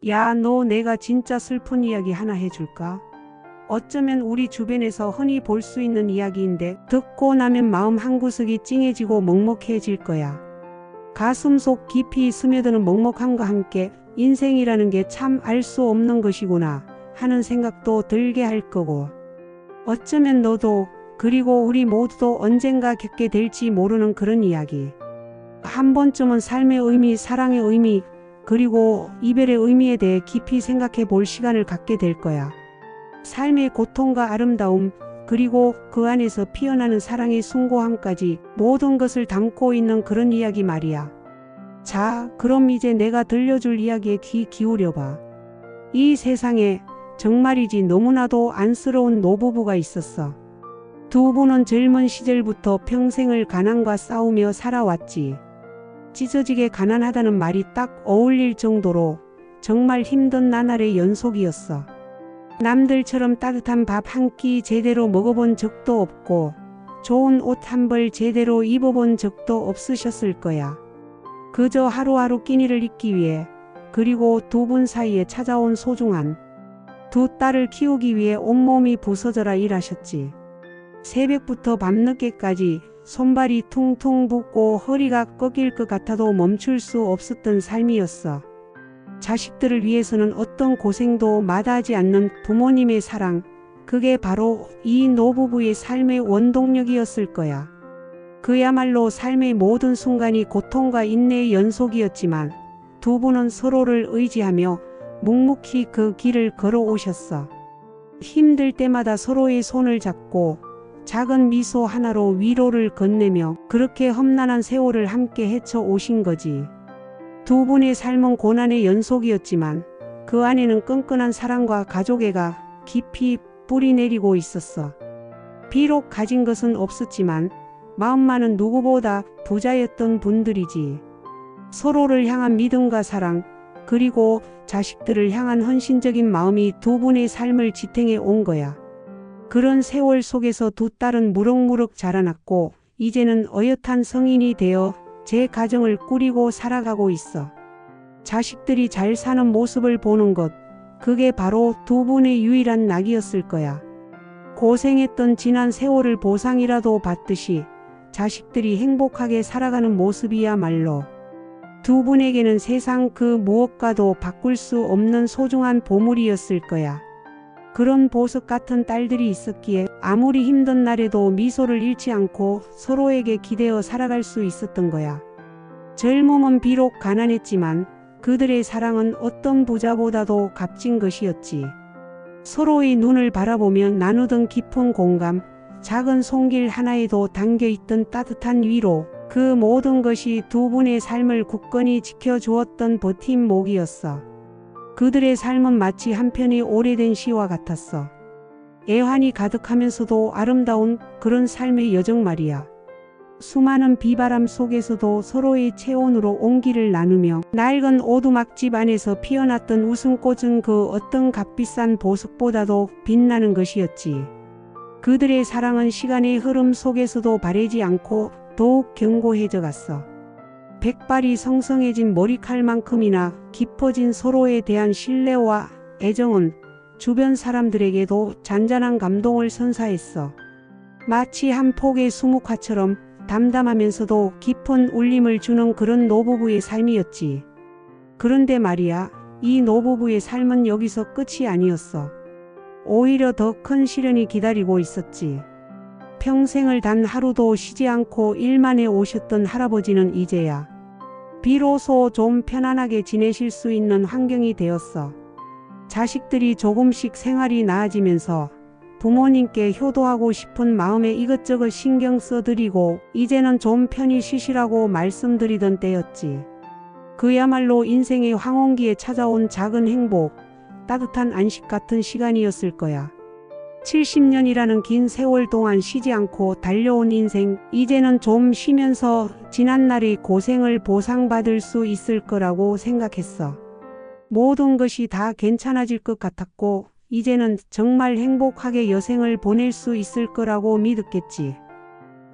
야, 너 내가 진짜 슬픈 이야기 하나 해줄까? 어쩌면 우리 주변에서 흔히 볼 수 있는 이야기인데 듣고 나면 마음 한구석이 찡해지고 먹먹해질 거야. 가슴속 깊이 스며드는 먹먹함과 함께 인생이라는 게 참 알 수 없는 것이구나 하는 생각도 들게 할 거고, 어쩌면 너도 그리고 우리 모두도 언젠가 겪게 될지 모르는 그런 이야기. 한 번쯤은 삶의 의미, 사랑의 의미, 그리고 이별의 의미에 대해 깊이 생각해 볼 시간을 갖게 될 거야. 삶의 고통과 아름다움, 그리고 그 안에서 피어나는 사랑의 숭고함까지 모든 것을 담고 있는 그런 이야기 말이야. 자, 그럼 이제 내가 들려줄 이야기에 귀 기울여봐. 이 세상에 정말이지 너무나도 안쓰러운 노부부가 있었어. 두 분은 젊은 시절부터 평생을 가난과 싸우며 살아왔지. 찢어지게 가난하다는 말이 딱 어울릴 정도로 정말 힘든 나날의 연속이었어. 남들처럼 따뜻한 밥 한 끼 제대로 먹어본 적도 없고 좋은 옷 한 벌 제대로 입어본 적도 없으셨을 거야. 그저 하루하루 끼니를 잇기 위해, 그리고 두 분 사이에 찾아온 소중한 두 딸을 키우기 위해 온몸이 부서져라 일하셨지. 새벽부터 밤늦게까지 손발이 퉁퉁 붓고 허리가 꺾일 것 같아도 멈출 수 없었던 삶이었어. 자식들을 위해서는 어떤 고생도 마다하지 않는 부모님의 사랑, 그게 바로 이 노부부의 삶의 원동력이었을 거야. 그야말로 삶의 모든 순간이 고통과 인내의 연속이었지만 두 분은 서로를 의지하며 묵묵히 그 길을 걸어오셨어. 힘들 때마다 서로의 손을 잡고 작은 미소 하나로 위로를 건네며 그렇게 험난한 세월을 함께 헤쳐오신 거지. 두 분의 삶은 고난의 연속이었지만 그 안에는 끈끈한 사랑과 가족애가 깊이 뿌리내리고 있었어. 비록 가진 것은 없었지만 마음만은 누구보다 부자였던 분들이지. 서로를 향한 믿음과 사랑, 그리고 자식들을 향한 헌신적인 마음이 두 분의 삶을 지탱해 온 거야. 그런 세월 속에서 두 딸은 무럭무럭 자라났고 이제는 어엿한 성인이 되어 제 가정을 꾸리고 살아가고 있어. 자식들이 잘 사는 모습을 보는 것, 그게 바로 두 분의 유일한 낙이었을 거야. 고생했던 지난 세월을 보상이라도 받듯이 자식들이 행복하게 살아가는 모습이야말로 두 분에게는 세상 그 무엇과도 바꿀 수 없는 소중한 보물이었을 거야. 그런 보석 같은 딸들이 있었기에 아무리 힘든 날에도 미소를 잃지 않고 서로에게 기대어 살아갈 수 있었던 거야. 젊음은 비록 가난했지만 그들의 사랑은 어떤 부자보다도 값진 것이었지. 서로의 눈을 바라보며 나누던 깊은 공감, 작은 손길 하나에도 담겨있던 따뜻한 위로, 그 모든 것이 두 분의 삶을 굳건히 지켜주었던 버팀목이었어. 그들의 삶은 마치 한편의 오래된 시와 같았어. 애환이 가득하면서도 아름다운 그런 삶의 여정 말이야. 수많은 비바람 속에서도 서로의 체온으로 온기를 나누며 낡은 오두막집 안에서 피어났던 웃음꽃은 그 어떤 값비싼 보석보다도 빛나는 것이었지. 그들의 사랑은 시간의 흐름 속에서도 바래지 않고 더욱 견고해져 갔어. 백발이 성성해진 머리칼만큼이나 깊어진 서로에 대한 신뢰와 애정은 주변 사람들에게도 잔잔한 감동을 선사했어. 마치 한 폭의 수묵화처럼 담담하면서도 깊은 울림을 주는 그런 노부부의 삶이었지. 그런데 말이야, 이 노부부의 삶은 여기서 끝이 아니었어. 오히려 더 큰 시련이 기다리고 있었지. 평생을 단 하루도 쉬지 않고 일만 해 오셨던 할아버지는 이제야 비로소 좀 편안하게 지내실 수 있는 환경이 되었어. 자식들이 조금씩 생활이 나아지면서 부모님께 효도하고 싶은 마음에 이것저것 신경 써드리고 이제는 좀 편히 쉬시라고 말씀드리던 때였지. 그야말로 인생의 황혼기에 찾아온 작은 행복, 따뜻한 안식 같은 시간이었을 거야. 70년이라는 긴 세월 동안 쉬지 않고 달려온 인생, 이제는 좀 쉬면서 지난날의 고생을 보상받을 수 있을 거라고 생각했어. 모든 것이 다 괜찮아질 것 같았고 이제는 정말 행복하게 여생을 보낼 수 있을 거라고 믿었겠지.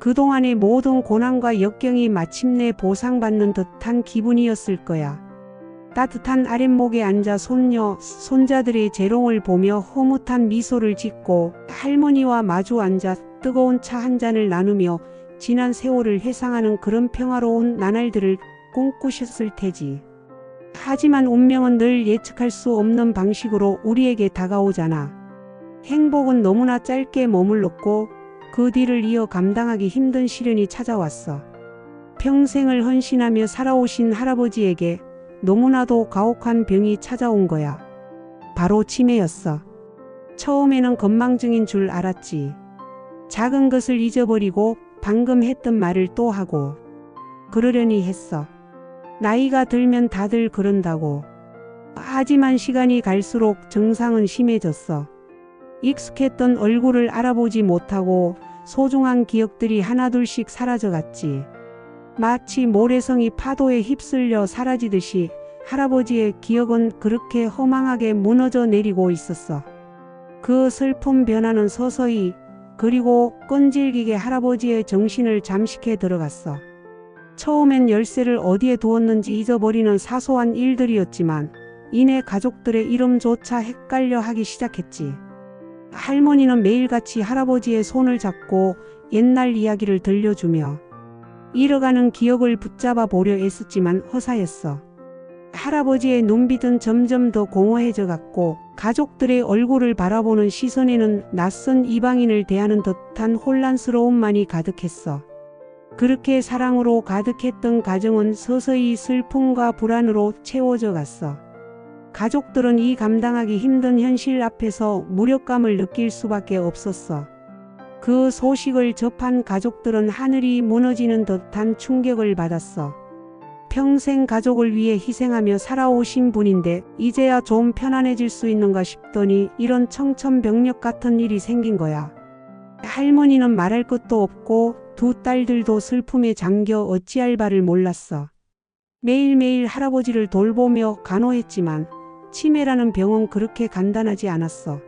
그동안의 모든 고난과 역경이 마침내 보상받는 듯한 기분이었을 거야. 따뜻한 아랫목에 앉아 손녀, 손자들의 재롱을 보며 흐뭇한 미소를 짓고 할머니와 마주 앉아 뜨거운 차 한 잔을 나누며 지난 세월을 회상하는 그런 평화로운 나날들을 꿈꾸셨을 테지. 하지만 운명은 늘 예측할 수 없는 방식으로 우리에게 다가오잖아. 행복은 너무나 짧게 머물렀고 그 뒤를 이어 감당하기 힘든 시련이 찾아왔어. 평생을 헌신하며 살아오신 할아버지에게 너무나도 가혹한 병이 찾아온 거야. 바로 치매였어. 처음에는 건망증인 줄 알았지. 작은 것을 잊어버리고 방금 했던 말을 또 하고 그러려니 했어. 나이가 들면 다들 그런다고. 하지만 시간이 갈수록 증상은 심해졌어. 익숙했던 얼굴을 알아보지 못하고 소중한 기억들이 하나둘씩 사라져갔지. 마치 모래성이 파도에 휩쓸려 사라지듯이 할아버지의 기억은 그렇게 허망하게 무너져 내리고 있었어. 그 슬픈 변화는 서서히 그리고 끈질기게 할아버지의 정신을 잠식해 들어갔어. 처음엔 열쇠를 어디에 두었는지 잊어버리는 사소한 일들이었지만 이내 가족들의 이름조차 헷갈려 하기 시작했지. 할머니는 매일같이 할아버지의 손을 잡고 옛날 이야기를 들려주며 잃어가는 기억을 붙잡아 보려 애썼지만 허사였어. 할아버지의 눈빛은 점점 더 공허해져 갔고 가족들의 얼굴을 바라보는 시선에는 낯선 이방인을 대하는 듯한 혼란스러움만이 가득했어. 그렇게 사랑으로 가득했던 가정은 서서히 슬픔과 불안으로 채워져 갔어. 가족들은 이 감당하기 힘든 현실 앞에서 무력감을 느낄 수밖에 없었어. 그 소식을 접한 가족들은 하늘이 무너지는 듯한 충격을 받았어. 평생 가족을 위해 희생하며 살아오신 분인데 이제야 좀 편안해질 수 있는가 싶더니 이런 청천벽력 같은 일이 생긴 거야. 할머니는 말할 것도 없고 두 딸들도 슬픔에 잠겨 어찌할 바를 몰랐어. 매일매일 할아버지를 돌보며 간호했지만 치매라는 병은 그렇게 간단하지 않았어.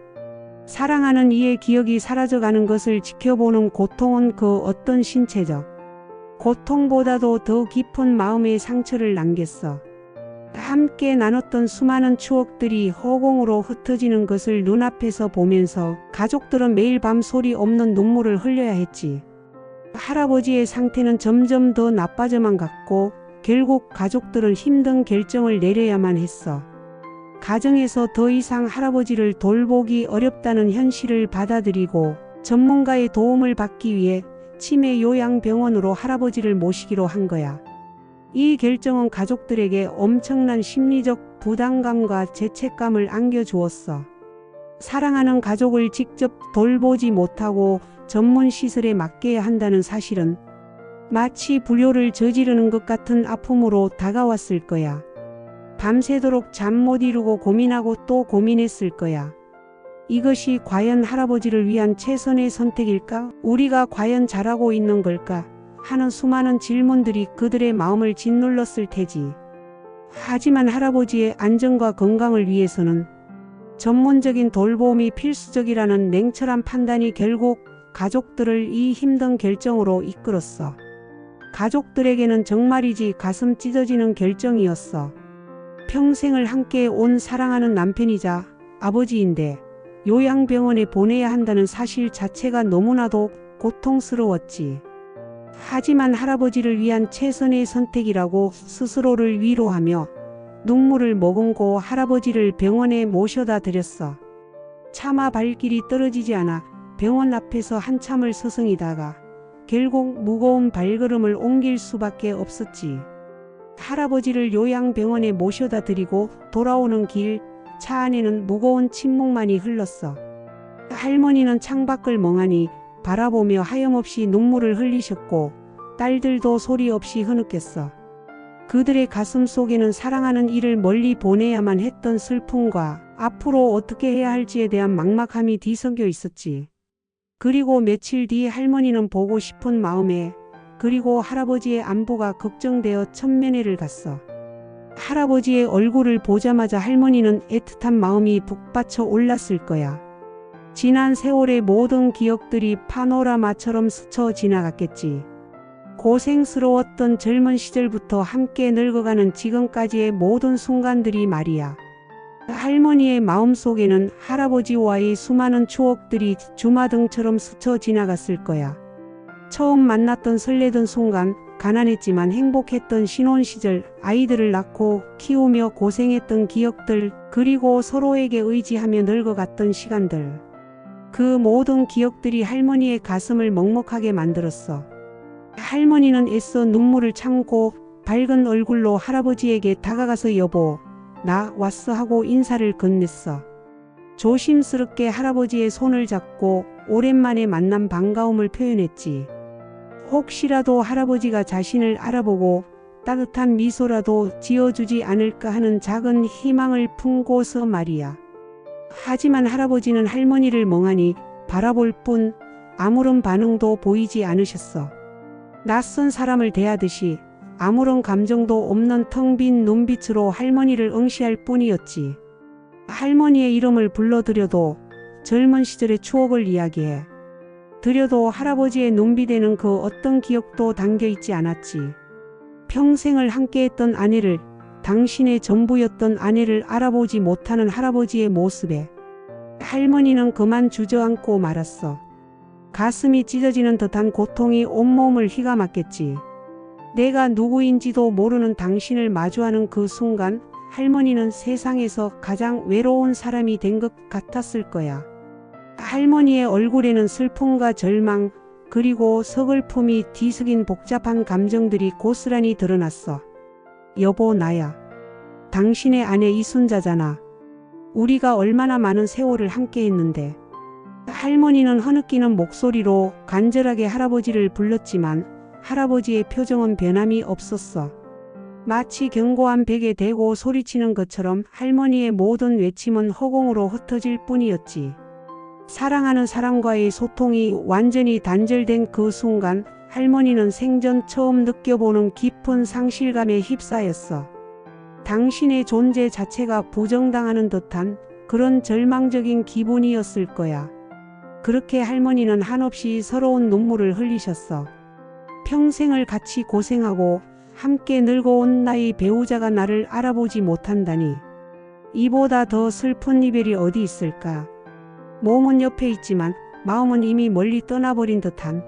사랑하는 이의 기억이 사라져가는 것을 지켜보는 고통은 그 어떤 신체적 고통보다도 더 깊은 마음의 상처를 남겼어. 함께 나눴던 수많은 추억들이 허공으로 흩어지는 것을 눈앞에서 보면서 가족들은 매일 밤 소리 없는 눈물을 흘려야 했지. 할아버지의 상태는 점점 더 나빠져만 갔고 결국 가족들은 힘든 결정을 내려야만 했어. 가정에서 더 이상 할아버지를 돌보기 어렵다는 현실을 받아들이고 전문가의 도움을 받기 위해 치매 요양병원으로 할아버지를 모시기로 한 거야. 이 결정은 가족들에게 엄청난 심리적 부담감과 죄책감을 안겨주었어. 사랑하는 가족을 직접 돌보지 못하고 전문 시설에 맡겨야 한다는 사실은 마치 불효를 저지르는 것 같은 아픔으로 다가왔을 거야. 밤새도록 잠 못 이루고 고민하고 또 고민했을 거야. 이것이 과연 할아버지를 위한 최선의 선택일까? 우리가 과연 잘하고 있는 걸까? 하는 수많은 질문들이 그들의 마음을 짓눌렀을 테지. 하지만 할아버지의 안전과 건강을 위해서는 전문적인 돌봄이 필수적이라는 냉철한 판단이 결국 가족들을 이 힘든 결정으로 이끌었어. 가족들에게는 정말이지 가슴 찢어지는 결정이었어. 평생을 함께 온 사랑하는 남편이자 아버지인데 요양병원에 보내야 한다는 사실 자체가 너무나도 고통스러웠지. 하지만 할아버지를 위한 최선의 선택이라고 스스로를 위로하며 눈물을 머금고 할아버지를 병원에 모셔다 드렸어. 차마 발길이 떨어지지 않아 병원 앞에서 한참을 서성이다가 결국 무거운 발걸음을 옮길 수밖에 없었지. 할아버지를 요양병원에 모셔다 드리고 돌아오는 길 차 안에는 무거운 침묵만이 흘렀어. 할머니는 창밖을 멍하니 바라보며 하염없이 눈물을 흘리셨고 딸들도 소리 없이 흐느꼈어. 그들의 가슴 속에는 사랑하는 이를 멀리 보내야만 했던 슬픔과 앞으로 어떻게 해야 할지에 대한 막막함이 뒤섞여 있었지. 그리고 며칠 뒤 할머니는 보고 싶은 마음에 그리고 할아버지의 안부가 걱정되어 천면회를 갔어. 할아버지의 얼굴을 보자마자 할머니는 애틋한 마음이 북받쳐 올랐을 거야. 지난 세월의 모든 기억들이 파노라마처럼 스쳐 지나갔겠지. 고생스러웠던 젊은 시절부터 함께 늙어가는 지금까지의 모든 순간들이 말이야. 할머니의 마음속에는 할아버지와의 수많은 추억들이 주마등처럼 스쳐 지나갔을 거야. 처음 만났던 설레던 순간, 가난했지만 행복했던 신혼시절, 아이들을 낳고 키우며 고생했던 기억들, 그리고 서로에게 의지하며 늙어갔던 시간들. 그 모든 기억들이 할머니의 가슴을 먹먹하게 만들었어. 할머니는 애써 눈물을 참고 밝은 얼굴로 할아버지에게 다가가서 여보, 나 왔어 하고 인사를 건넸어. 조심스럽게 할아버지의 손을 잡고 오랜만에 만난 반가움을 표현했지. 혹시라도 할아버지가 자신을 알아보고 따뜻한 미소라도 지어주지 않을까 하는 작은 희망을 품고서 말이야. 하지만 할아버지는 할머니를 멍하니 바라볼 뿐 아무런 반응도 보이지 않으셨어. 낯선 사람을 대하듯이 아무런 감정도 없는 텅 빈 눈빛으로 할머니를 응시할 뿐이었지. 할머니의 이름을 불러드려도 젊은 시절의 추억을 이야기해. 드려도 할아버지의 눈빛에는 그 어떤 기억도 담겨있지 않았지. 평생을 함께했던 아내를, 당신의 전부였던 아내를 알아보지 못하는 할아버지의 모습에 할머니는 그만 주저앉고 말았어. 가슴이 찢어지는 듯한 고통이 온몸을 휘감았겠지. 내가 누구인지도 모르는 당신을 마주하는 그 순간 할머니는 세상에서 가장 외로운 사람이 된 것 같았을 거야. 할머니의 얼굴에는 슬픔과 절망, 그리고 서글픔이 뒤섞인 복잡한 감정들이 고스란히 드러났어. 여보, 나야. 당신의 아내 이순자잖아. 우리가 얼마나 많은 세월을 함께 했는데. 할머니는 흐느끼는 목소리로 간절하게 할아버지를 불렀지만 할아버지의 표정은 변함이 없었어. 마치 견고한 벽에 대고 소리치는 것처럼 할머니의 모든 외침은 허공으로 흩어질 뿐이었지. 사랑하는 사람과의 소통이 완전히 단절된 그 순간 할머니는 생전 처음 느껴보는 깊은 상실감에 휩싸였어. 당신의 존재 자체가 부정당하는 듯한 그런 절망적인 기분이었을 거야. 그렇게 할머니는 한없이 서러운 눈물을 흘리셨어. 평생을 같이 고생하고 함께 늙어온 나의 배우자가 나를 알아보지 못한다니. 이보다 더 슬픈 이별이 어디 있을까. 몸은 옆에 있지만 마음은 이미 멀리 떠나버린 듯한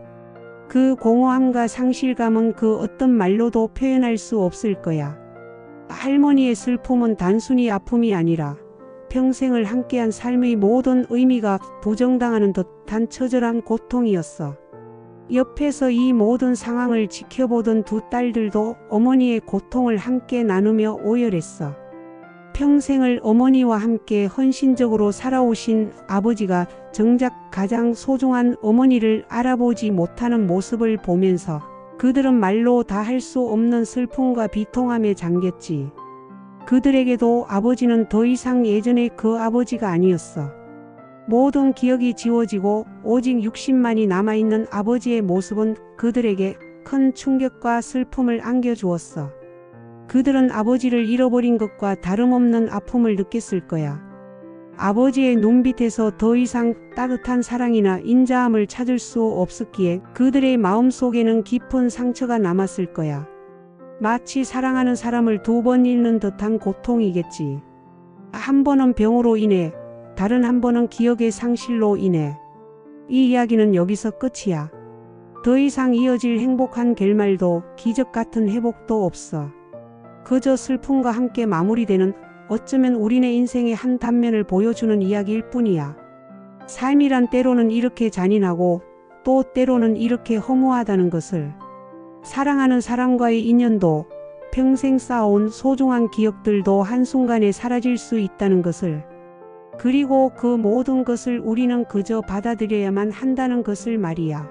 그 공허함과 상실감은 그 어떤 말로도 표현할 수 없을 거야. 할머니의 슬픔은 단순히 아픔이 아니라 평생을 함께한 삶의 모든 의미가 부정당하는 듯한 처절한 고통이었어. 옆에서 이 모든 상황을 지켜보던 두 딸들도 어머니의 고통을 함께 나누며 오열했어. 평생을 어머니와 함께 헌신적으로 살아오신 아버지가 정작 가장 소중한 어머니를 알아보지 못하는 모습을 보면서 그들은 말로 다 할 수 없는 슬픔과 비통함에 잠겼지. 그들에게도 아버지는 더 이상 예전의 그 아버지가 아니었어. 모든 기억이 지워지고 오직 육신만이 남아있는 아버지의 모습은 그들에게 큰 충격과 슬픔을 안겨주었어. 그들은 아버지를 잃어버린 것과 다름없는 아픔을 느꼈을 거야. 아버지의 눈빛에서 더 이상 따뜻한 사랑이나 인자함을 찾을 수 없었기에 그들의 마음속에는 깊은 상처가 남았을 거야. 마치 사랑하는 사람을 두 번 잃는 듯한 고통이겠지. 한 번은 병으로 인해, 다른 한 번은 기억의 상실로 인해. 이 이야기는 여기서 끝이야. 더 이상 이어질 행복한 결말도 기적 같은 회복도 없어. 그저 슬픔과 함께 마무리되는 어쩌면 우리네 인생의 한 단면을 보여주는 이야기일 뿐이야. 삶이란 때로는 이렇게 잔인하고 또 때로는 이렇게 허무하다는 것을. 사랑하는 사람과의 인연도 평생 쌓아온 소중한 기억들도 한순간에 사라질 수 있다는 것을. 그리고 그 모든 것을 우리는 그저 받아들여야만 한다는 것을 말이야.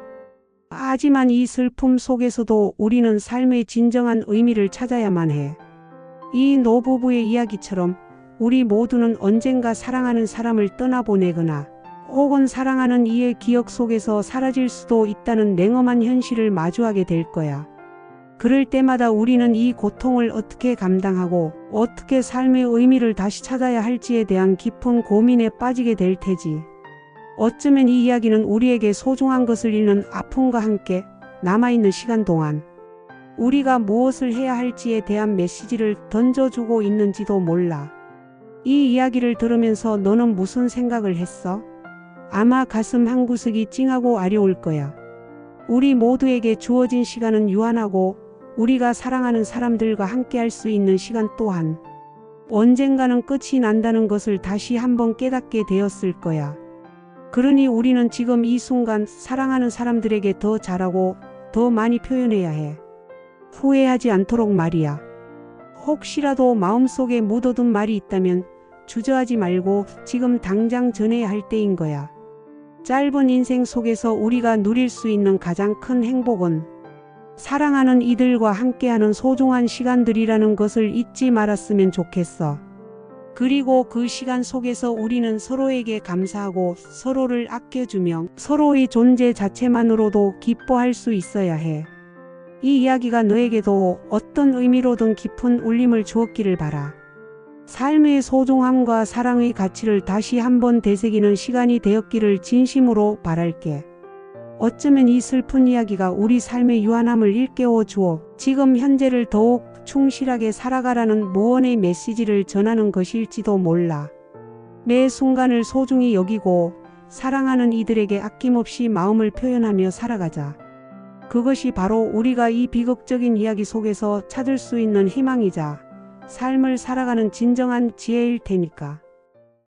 하지만 이 슬픔 속에서도 우리는 삶의 진정한 의미를 찾아야만 해. 이 노부부의 이야기처럼 우리 모두는 언젠가 사랑하는 사람을 떠나보내거나 혹은 사랑하는 이의 기억 속에서 사라질 수도 있다는 냉엄한 현실을 마주하게 될 거야. 그럴 때마다 우리는 이 고통을 어떻게 감당하고 어떻게 삶의 의미를 다시 찾아야 할지에 대한 깊은 고민에 빠지게 될 테지. 어쩌면 이 이야기는 우리에게 소중한 것을 잃는 아픔과 함께 남아있는 시간 동안 우리가 무엇을 해야 할지에 대한 메시지를 던져주고 있는지도 몰라. 이 이야기를 들으면서 너는 무슨 생각을 했어? 아마 가슴 한구석이 찡하고 아려올 거야. 우리 모두에게 주어진 시간은 유한하고 우리가 사랑하는 사람들과 함께 할 수 있는 시간 또한 언젠가는 끝이 난다는 것을 다시 한번 깨닫게 되었을 거야. 그러니 우리는 지금 이 순간 사랑하는 사람들에게 더 잘하고 더 많이 표현해야 해. 후회하지 않도록 말이야. 혹시라도 마음속에 묻어둔 말이 있다면 주저하지 말고 지금 당장 전해야 할 때인 거야. 짧은 인생 속에서 우리가 누릴 수 있는 가장 큰 행복은 사랑하는 이들과 함께하는 소중한 시간들이라는 것을 잊지 말았으면 좋겠어. 그리고 그 시간 속에서 우리는 서로에게 감사하고 서로를 아껴주며 서로의 존재 자체만으로도 기뻐할 수 있어야 해. 이 이야기가 너에게도 어떤 의미로든 깊은 울림을 주었기를 바라. 삶의 소중함과 사랑의 가치를 다시 한번 되새기는 시간이 되었기를 진심으로 바랄게. 어쩌면 이 슬픈 이야기가 우리 삶의 유한함을 일깨워 주어 지금 현재를 더욱 충실하게 살아가라는 무언의 메시지를 전하는 것일지도 몰라. 매 순간을 소중히 여기고 사랑하는 이들에게 아낌없이 마음을 표현하며 살아가자. 그것이 바로 우리가 이 비극적인 이야기 속에서 찾을 수 있는 희망이자 삶을 살아가는 진정한 지혜일 테니까.